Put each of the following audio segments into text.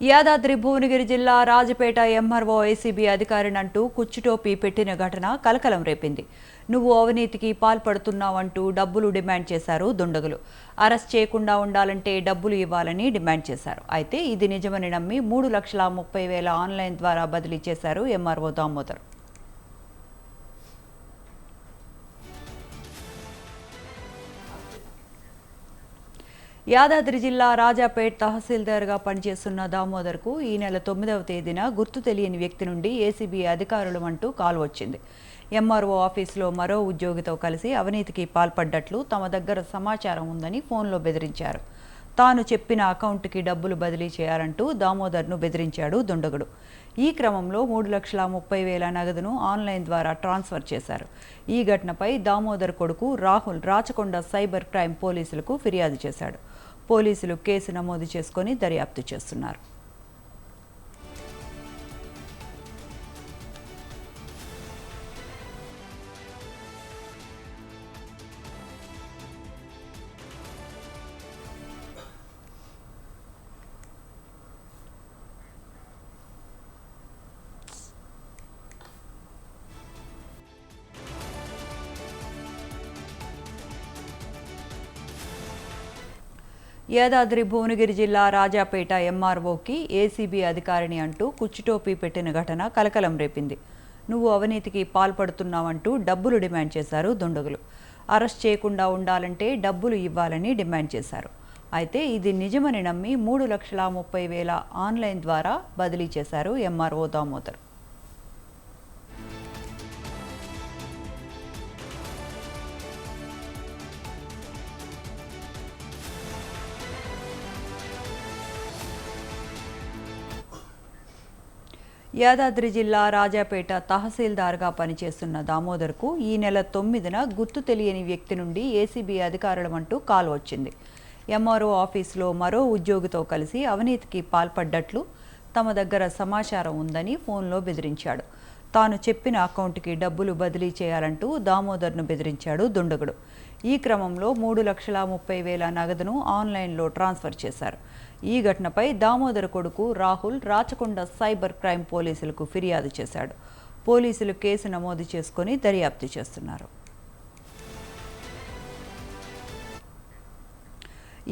యాదాద్రి భువనగిరి జిల్లా Rajapeta MRO ACB అధికారినంటూ కుచ్చుటోపీ పెట్టిన ఘటన కలకలం రేపింది. నువ్వు అవినీతికి పాల్పడుతున్నావంటూ డబ్బులు డిమాండ్ చేశారు దుండగులు. అరెస్ట్ చేయకుండా ఉండాలంటే డబ్బులు ఇవ్వాలని డిమాండ్ చేశారు. అయితే ఇది నిజమని నమ్మి 3,30,000 ఆన్లైన్ ద్వారా బదిలీ చేశారు ఎంఆర్ఓ దామోదర్. యాదాద్రి జిల్లా రాజాపేట్ తహసీల్దార్గా పనిచేస్తున్న దామోదర్కు ఈ నెల 9వ తేదీన గుర్తు తెలియని వ్యక్తి నుండి ఏసీబీ అధికారులు అంటూ కాల్ వచ్చింది. ఎంఆర్ఓ ఆఫీసులో మరో ఉద్యోగితో కలిసి అవినీతికి పాల్పడ్డట్లు తమ దగ్గర సమాచారం ఉందని ఫోన్లో బెదిరించారు. తాను చెప్పిన అకౌంట్కి డబ్బులు బదిలీ చేయాలంటూ దామోదర్ను బెదిరించాడు దుండగుడు. ఈ క్రమంలో 3,30,000 నగదును ఆన్లైన్ ద్వారా ట్రాన్స్ఫర్ చేశారు. ఈ ఘటనపై దామోదర్ కొడుకు రాహుల్ రాచకొండ సైబర్ క్రైమ్ పోలీసులకు ఫిర్యాదు చేశాడు. పోలీసులు కేసు నమోదు చేసుకొని దర్యాప్తు చేస్తున్నారు. యాదాద్రి భువనగిరి జిల్లా రాజాపేట ఎంఆర్ఓకి ఏసీబీ అధికారిని అంటూ కుచ్చుటోపీ పెట్టిన ఘటన కలకలం రేపింది. నువ్వు అవినీతికి పాల్పడుతున్నావంటూ డబ్బులు డిమాండ్ చేశారు దుండగులు. అరెస్ట్ చేయకుండా ఉండాలంటే డబ్బులు ఇవ్వాలని డిమాండ్ చేశారు. అయితే ఇది నిజమని నమ్మి 3,30,000 ఆన్లైన్ ద్వారా బదిలీ చేశారు ఎంఆర్ఓ దామోదర్. యాదాద్రి జిల్లా రాజాపేట తహసీల్దార్గా పనిచేస్తున్న దామోదర్కు ఈ నెల 9న గుర్తు తెలియని వ్యక్తి నుండి ఏసీబీ అధికారులమంటూ కాల్ వచ్చింది. ఎంఆర్ఓ ఆఫీసులో మరో ఉద్యోగితో కలిసి అవినీతికి పాల్పడ్డట్లు తమ దగ్గర సమాచారం ఉందని ఫోన్లో బెదిరించాడు. తాను చెప్పిన అకౌంట్కి డబ్బులు బదిలీ చేయాలంటూ దామోదర్ను బెదిరించాడు దుండగుడు. ఈ క్రమంలో 3,30,000 నగదును ఆన్లైన్లో ట్రాన్స్ఫర్ చేశారు. ఈ ఘటనపై దామోదర్ కొడుకు రాహుల్ రాచకొండ సైబర్ క్రైమ్ పోలీసులకు ఫిర్యాదు చేశాడు. పోలీసులు కేసు నమోదు చేసుకొని దర్యాప్తు చేస్తున్నారు.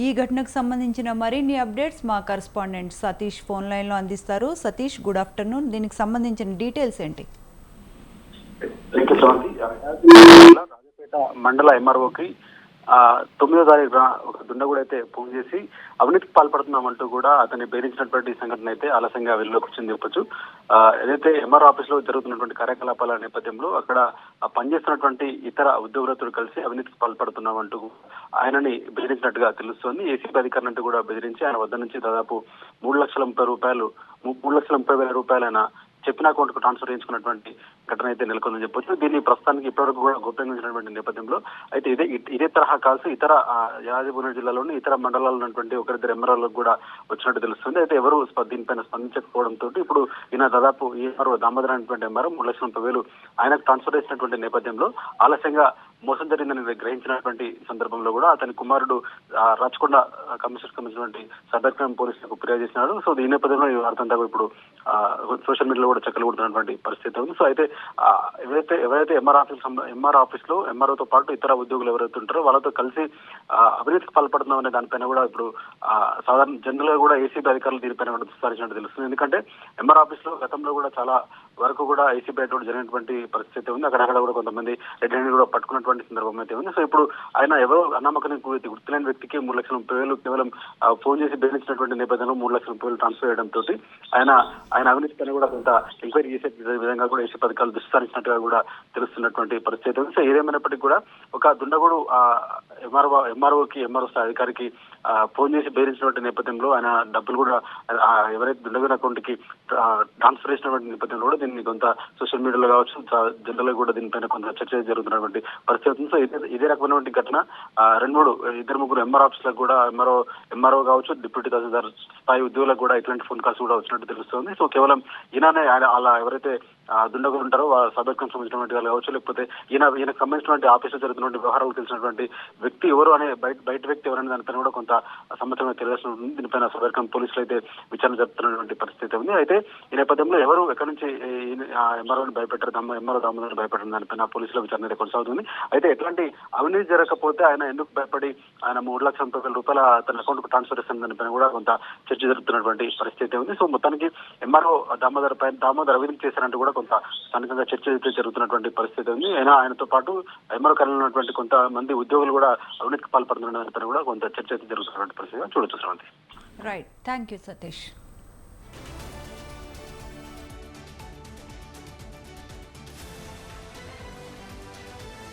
ఈ ఘటనకు సంబంధించిన మరిన్ని అప్డేట్స్ మా కరెస్పాండెంట్ సతీష్ ఫోన్ లైన్లో అందిస్తారు. Satish, good afternoon. దీనికి సంబంధించిన డీటెయిల్స్ ఏంటి? రాజపేట మండల ఎంఆర్ఓకి 9వ తారీఖున ఒక దుండగుడు అయితే ఫోన్ చేసి అవినీతికి పాల్పడుతున్నామంటూ కూడా అతన్ని బెదిరించినటువంటి సంఘటన అయితే ఆలస్యంగా వెలుగులోకి వచ్చింది చెప్పొచ్చు. ఏదైతే ఎంఆర్ఓ ఆఫీస్ లో జరుగుతున్నటువంటి కార్యకలాపాల నేపథ్యంలో అక్కడ పనిచేస్తున్నటువంటి ఇతర ఉద్యోగులతో కలిసి అవినీతికి పాల్పడుతున్నామంటూ ఆయనని బెదిరించినట్టుగా తెలుస్తోంది. ఏసీబీ అధికారులంటూ కూడా బెదిరించి ఆయన వద్ద నుంచి దాదాపు 3,30,000 ఆయన చెప్పిన అకౌంట్ కు ట్రాన్స్ఫర్ చేయించుకున్నటువంటి ఘటన అయితే నెలకొందని చెప్పొచ్చు. దీన్ని ప్రస్తుతానికి ఇప్పటివరకు కూడా గోప్యంగా ఉంచినటువంటి నేపథ్యంలో అయితే ఇదే తరహా కాల్స్ ఇతర యాదాద్రి భువనగిరి జిల్లాలోని ఇతర మండలాల్లో ఉన్నటువంటి ఒకరిద్దరు ఎంఆర్ఓలకు కూడా వచ్చినట్టు తెలుస్తుంది. అయితే ఎవరు దీనిపైన స్పందించకపోవడంతో ఇప్పుడు ఈయన దాదాపు ఎంఆర్ఓ దామోదర్ అనేటువంటి ఎంఆర్ఓ 3,30,000 ఆయనకు ట్రాన్స్ఫర్ చేసినటువంటి నేపథ్యంలో ఆలస్యంగా మోసం జరిగిందని గ్రహించినటువంటి సందర్భంలో కూడా అతని కుమారుడు రాచకొండ కమిషనర్ సైబర్ క్రైమ్ పోలీసులకు ఫిర్యాదు చేసినాడు. సో ఈ నేపథ్యంలో ఈ వార్త అంతా ఇప్పుడు సోషల్ మీడియాలో కూడా చక్కలు కొడుతున్నటువంటి పరిస్థితి ఉంది. సో అయితే ఎవరైతే ఎంఆర్ ఆఫీస్ లో ఎంఆర్ఓతో పాటు ఇతర ఉద్యోగులు ఎవరైతే ఉంటారో వాళ్ళతో కలిసి అవినీతికి పాల్పడుతున్నాం అనే దానిపైన కూడా ఇప్పుడు సాధారణ జనరల్ గా కూడా ఏసీబీ అధికారులు దీనిపైన కూడా విస్తరించినట్టు తెలుస్తుంది. ఎందుకంటే ఎంఆర్ ఆఫీస్ లో గతంలో కూడా చాలా వరకు కూడా ఏసీబీ జరిగినటువంటి పరిస్థితి ఉంది. అక్కడక్కడ కూడా కొంతమంది రెడ్ హ్యాండ్ కూడా పట్టుకున్నటువంటి సందర్భం అయితే ఉంది. సో ఇప్పుడు ఆయన ఎవరో అనామకానికి గుర్తులేని వ్యక్తికి 3,30,000 కేవలం ఫోన్ చేసి బెదిరించినటువంటి నేపథ్యంలో 3,30,000 ట్రాన్స్ఫర్ చేయడంతో ఆయన అవినీతి పైన కూడా కొంత ఎంక్వైరీ చేసే విధంగా కూడా ఏసీబీ అధికారులు విస్తరించినట్టుగా కూడా తెలుస్తున్నటువంటి పరిస్థితి ఉంది. సో ఏదేమైనప్పటికీ కూడా ఒక దుండగుడు ఎంఆర్ఓకి ఎంఆర్ఓ అధికారికి ఫోన్ చేసి బెదిరించినటువంటి నేపథ్యంలో ఆయన డబ్బులు కూడా ఎవరైతే దుండగుడి అకౌంట్ కి ట్రాన్స్ఫర్ చేసినటువంటి నేపథ్యంలో కూడా దీన్ని కొంత సోషల్ మీడియాలో కావచ్చు జనరల్ గా కూడా దీనిపైన కొంత చర్చ జరుగుతున్నటువంటి పరిస్థితి. సో ఇదే రకమైనటువంటి ఘటన 2-3 ఎంఆర్ ఆఫీస్ లకు కూడా ఎంఆర్ఓ కావచ్చు డిప్యూటీ తహసీల్దార్ స్థాయి ఉద్యోగులకు కూడా ఇట్లాంటి ఫోన్ కాల్స్ కూడా వచ్చినట్టు తెలుస్తుంది. సో కేవలం ఈయననే అలా ఎవరైతే దుండగులు ఉంటారో సైబర్ క్రైమ్ సంబంధించినటువంటి వాళ్ళు కావచ్చు, లేకపోతే ఈయనకు సంబంధించినటువంటి ఆఫీసులో జరుగుతున్నటువంటి వ్యవహారాలు తెలిసినటువంటి వ్యక్తి ఎవరు అనే బయట వ్యక్తి ఎవరైనా దానిపైన కూడా కొంత సంవత్సరంగా తెలియాల్సి ఉంటుంది. దీనిపైన సదర్కం పోలీసులు అయితే విచారణ జరుపుతున్నటువంటి పరిస్థితి ఉంది. అయితే ఈ నేపథ్యంలో ఎవరు ఎక్కడి నుంచి ఎంఆర్ఓని భయపెట్టారు, ఎంఆర్ఓ దామోదర్ని భయపెట్టిన దానిపైన పోలీసుల విచారణ అయితే కొనసాగుతుంది. అయితే ఎట్లాంటి అవినీతి జరగకపోతే ఆయన ఎందుకు భయపడి ఆయన 3,30,000 తన అకౌంట్ కు ట్రాన్స్ఫర్ చేసిన దానిపైన కూడా కొంత చర్చ జరుగుతున్నటువంటి పరిస్థితి ఉంది. సో మొత్తానికి ఎంఆర్ఓ దామోదర్ అవినీతి చేశారంటూ కూడా కొంత స్థానికంగా చర్చ అయితే జరుగుతున్నటువంటి పరిస్థితి ఉంది. ఆయనతో పాటు ఎంఆర్ఓ కార్యాలయంలో ఉన్నటువంటి కొంతమంది ఉద్యోగులు కూడా అవినీతికి పాల్పడుతున్న దానిపైన కూడా కొంత చర్చ అయితే జరుగుతున్నటువంటి పరిస్థితిగా చూడొచ్చు. Right, thank you Satish.